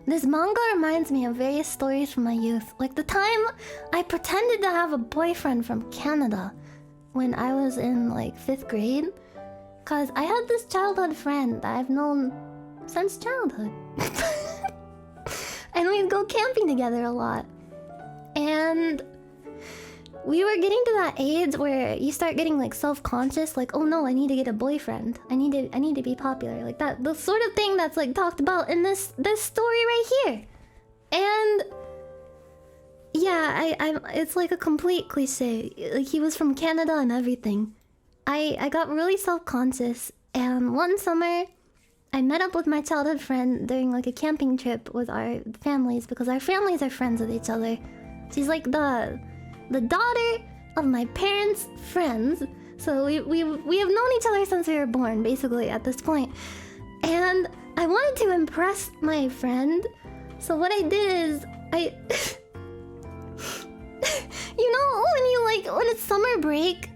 This manga reminds me of various stories from my youth. Like the time I pretended to have a boyfriend from Canada when I was in like 5th grade. Cause I had this childhood friend that I've known since childhood. And we'd go camping together a lot. And we were getting to that age where you start getting like self-conscious, like, oh no, I need to get a boyfriend. I need to be popular. Like that, the sort of thing that's like talked about in this story right here. And yeah, it's like a complete cliche. Like he was from Canada and everything. I got really self-conscious, and one summer I met up with my childhood friend during like a camping trip with our families, because our families are friends with each other. She's like the daughter of my parents' friends. So we have known each other since we were born, basically, at this point. And I wanted to impress my friend. So what I did is I you know when it's summer break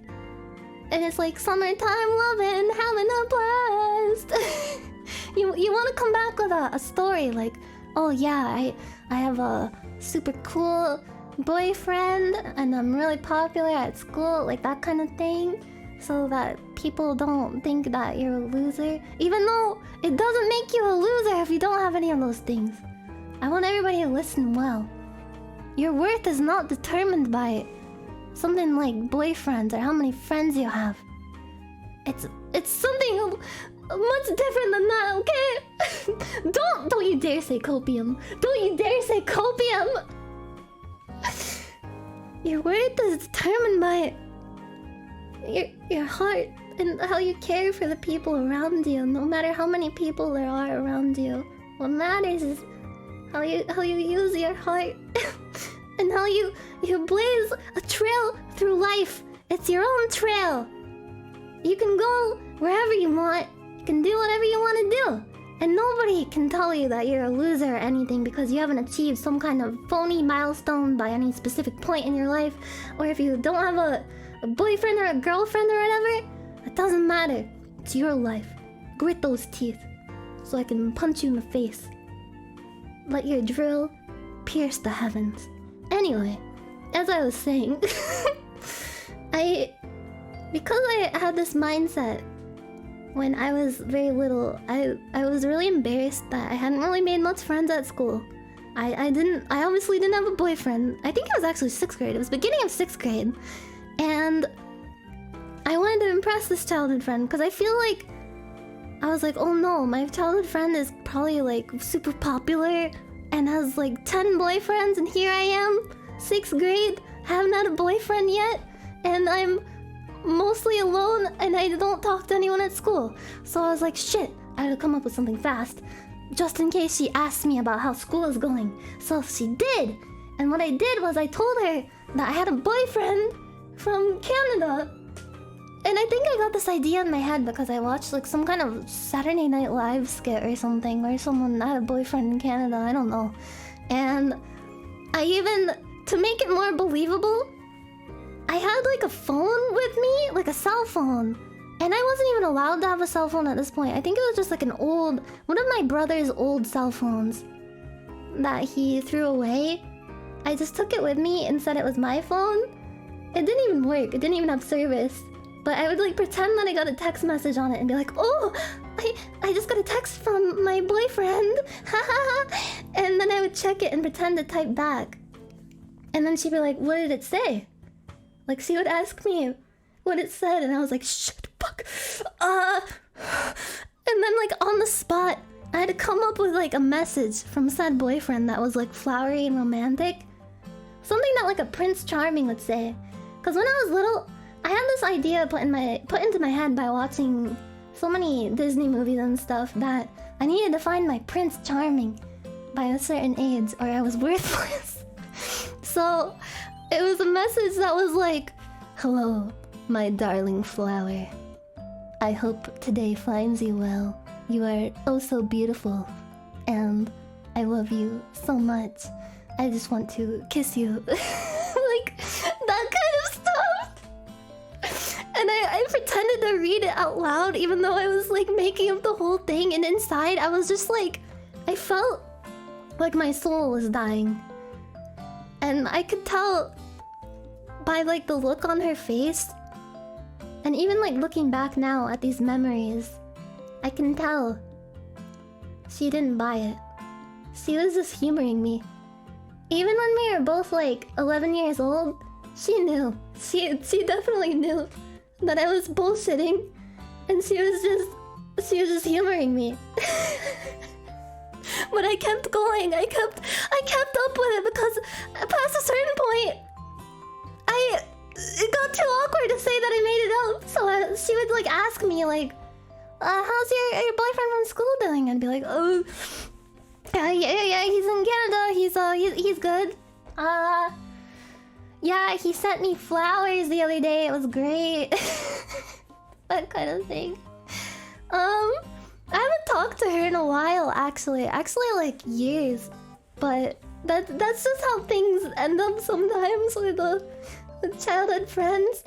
and it's like summertime loving, having a blast. You want to come back with a story like, oh yeah, I have a super cool boyfriend and I'm really popular at school, like that kind of thing, so that people don't think that you're a loser, even though it doesn't make you a loser if you don't have any of those things. I want everybody to listen well. Your worth is not determined by something like boyfriends or how many friends you have. It's something much different than that, okay? Don't you dare say copium. Don't you dare say copium. Your worth is determined by your heart and how you care for the people around you, no matter how many people there are around you. What matters is how you use your heart and how you blaze a trail through life. It's your own trail. You can go wherever you want. You can do whatever you want to do. And nobody can tell you that you're a loser or anything because you haven't achieved some kind of phony milestone by any specific point in your life. Or if you don't have a boyfriend or a girlfriend or whatever. It doesn't matter. It's your life. Grit those teeth so I can punch you in the face. Let your drill pierce the heavens. Anyway, as I was saying, because I had this mindset when I was very little, I was really embarrassed that I hadn't really made much friends at school. I obviously didn't have a boyfriend. I think it was actually 6th grade. It was beginning of 6th grade. And I wanted to impress this childhood friend because I feel like I was like, oh no, my childhood friend is probably like super popular and has like 10 boyfriends, and here I am, 6th grade, haven't had a boyfriend yet, and I'm mostly alone and I don't talk to anyone at school. So I was like, shit, I had to come up with something fast just in case she asked me about how school is going. So she did, and what I did was I told her that I had a boyfriend from Canada. And I think I got this idea in my head because I watched like some kind of Saturday Night Live skit or something where someone had a boyfriend in Canada, I don't know. And I even, to make it more believable, I had like a phone with me, like a cell phone. And I wasn't even allowed to have a cell phone at this point. I think it was just like one of my brother's old cell phones that he threw away. I just took it with me and said it was my phone. It didn't even work, it didn't even have service. But I would like pretend that I got a text message on it and be like, oh, I just got a text from my boyfriend. And then I would check it and pretend to type back. And then she'd be like, what did it say? Like she would ask me what it said and I was like, shit, fuck. And then like on the spot, I had to come up with like a message from said boyfriend that was like flowery and romantic. Something that like a Prince Charming would say. Cause when I was little, I had this idea put into my head by watching so many Disney movies and stuff that I needed to find my Prince Charming by a certain age or I was worthless. So it was a message that was like, hello, my darling flower. I hope today finds you well. You are oh so beautiful and I love you so much. I just want to kiss you. Like that kind of stuff. And I pretended to read it out loud even though I was like making up the whole thing, and inside I was just like, I felt Like my soul was dying. And I could tell by like the look on her face, and even like looking back now at these memories, I can tell she didn't buy it. She was just humoring me. Even when we were both like 11 years old, she knew. She definitely knew that I was bullshitting, and she was just humoring me. But I kept going. I kept up with it because past a certain point, it got too awkward to say that I made it up. So she would like ask me like, "How's your boyfriend from school doing?" I'd be like, "Oh, yeah, he's in Canada. He's good. Yeah, he sent me flowers the other day. It was great." That kind of thing. I haven't talked to her in a while, actually like years. But that's just how things end up sometimes with childhood friends.